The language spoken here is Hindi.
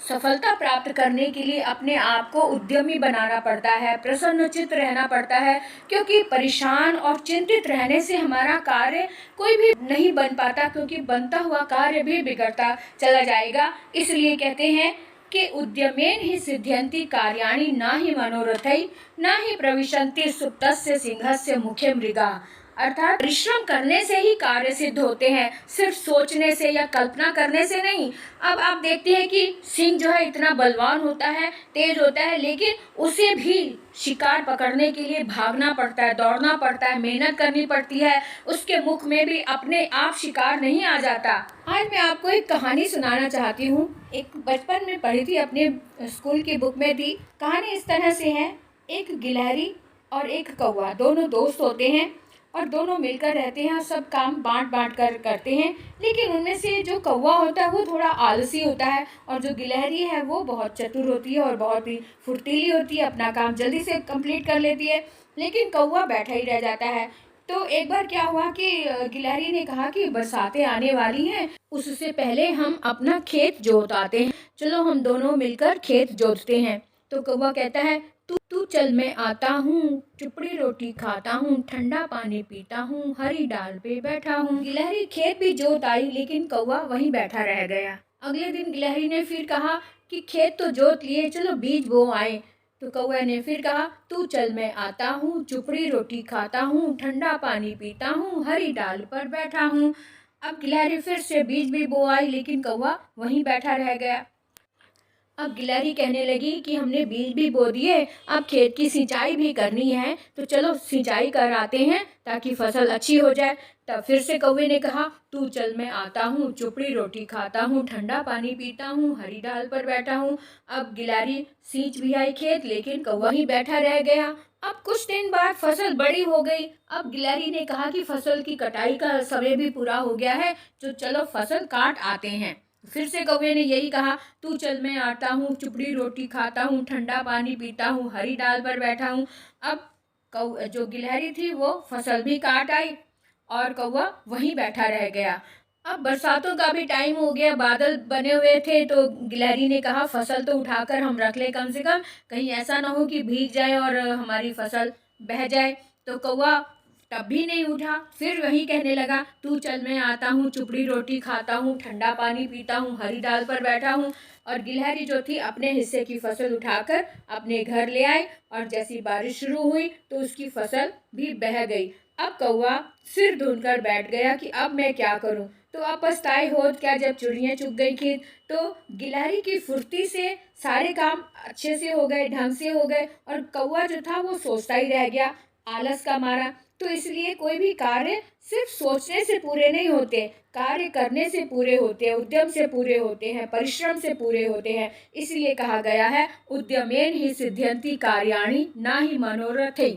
सफलता प्राप्त करने के लिए अपने आप को उद्यमी बनाना पड़ता है, प्रसन्नचित्त रहना पड़ता है, क्योंकि परेशान और चिंतित रहने से हमारा कार्य कोई भी नहीं बन पाता, क्योंकि बनता हुआ कार्य भी बिगड़ता चला जाएगा। इसलिए कहते हैं कि उद्यमेन हि सिद्ध्यन्ति कार्याणि न हि मनोरथै न हि प्रविशन्ति सुप्तस्य सिंहस्य मुखे मृगा। अर्थात परिश्रम करने से ही कार्य सिद्ध होते हैं, सिर्फ सोचने से या कल्पना करने से नहीं। अब आप देखते हैं कि सिंह जो है इतना बलवान होता है, तेज होता है, लेकिन उसे भी शिकार पकड़ने के लिए भागना पड़ता है, दौड़ना पड़ता है, मेहनत करनी पड़ती है। उसके मुख में भी अपने आप शिकार नहीं आ जाता। आज मैं आपको एक कहानी सुनाना चाहती हूँ। एक बचपन में पढ़ी थी, अपने स्कूल की बुक में थी। कहानी इस तरह से है, एक गिलहरी और एक कौवा दोनों दोस्त होते हैं और दोनों मिलकर रहते हैं और सब काम बांट बांट कर करते हैं। लेकिन उनमें से जो कौवा होता है वो थोड़ा आलसी होता है और जो गिलहरी है वो बहुत चतुर होती है और बहुत ही फुर्तीली होती है, अपना काम जल्दी से कंप्लीट कर लेती है। लेकिन कौवा बैठा ही रह जाता है। तो एक बार क्या हुआ कि गिलहरी ने कहा कि बरसातें आने वाली हैं, उससे पहले हम अपना खेत जोत आते हैं, चलो हम दोनों मिलकर खेत जोतते हैं। तो कौवा कहता है, तू चल मैं आता हूँ, चुपड़ी रोटी खाता हूँ, ठंडा पानी पीता हूँ, हरी डाल पे बैठा हूँ। गिलहरी खेत भी जोत आई, लेकिन कौवा वहीं बैठा रह गया। अगले दिन गिलहरी ने फिर कहा कि खेत तो जोत लिए, चलो बीज बो आए। तो कौवा ने फिर कहा, तू चल मैं आता हूँ, चुपड़ी रोटी खाता हूँ, ठंडा पानी पीता हूँ, हरी डाल पर बैठा हूँ। अब गिलहरी फिर से बीज भी बो आई, लेकिन कौवा वहीं बैठा रह गया। अब गिलहरी कहने लगी कि हमने बीज भी बो दिए, अब खेत की सिंचाई भी करनी है, तो चलो सिंचाई कर आते हैं ताकि फसल अच्छी हो जाए। तब फिर से कौवे ने कहा, तू चल मैं आता हूँ, चुपड़ी रोटी खाता हूँ, ठंडा पानी पीता हूँ, हरी डाल पर बैठा हूँ। अब गिलहरी सींच भी आई खेत, लेकिन कौवा ही बैठा रह गया। अब कुछ दिन बाद फसल बड़ी हो गई। अब गिलहरी ने कहा कि फसल की कटाई का समय भी पूरा हो गया है, तो चलो फसल काट आते हैं। फिर से कौवे ने यही कहा, तू चल मैं आता हूँ, चुपड़ी रोटी खाता हूँ, ठंडा पानी पीता हूँ, हरी डाल पर बैठा हूँ। अब जो गिलहरी थी वो फसल भी काट आई और कौवा वहीं बैठा रह गया। अब बरसातों का भी टाइम हो गया, बादल बने हुए थे, तो गिलहरी ने कहा, फसल तो उठाकर हम रख ले कम से कम, कहीं ऐसा ना हो कि भीग जाए और हमारी फसल बह जाए। तो कौवा तब भी नहीं उठा, फिर वही कहने लगा, तू चल मैं आता हूँ, चुपड़ी रोटी खाता हूँ, ठंडा पानी पीता हूँ, हरी डाल पर बैठा हूँ। और गिलहरी जो थी अपने हिस्से की फसल उठाकर अपने घर ले आई और जैसी बारिश शुरू हुई तो उसकी फसल भी बह गई। अब कौवा सिर धुनकर बैठ गया कि अब मैं क्या करूं। तो अब पछताए होत क्या, जब चिड़ियाँ चुग गई खेत। तो गिलहरी की फुर्ती से सारे काम अच्छे से हो गए, ढंग से हो गए, और कौवा जो था वो सोचता ही रह गया आलस का मारा। तो इसलिए कोई भी कार्य सिर्फ सोचने से पूरे नहीं होते, कार्य करने से पूरे होते हैं, उद्यम से पूरे होते हैं, परिश्रम से पूरे होते हैं। इसलिए कहा गया है, उद्यमेन हि सिद्ध्यन्ति कार्याणि न हि मनोरथै।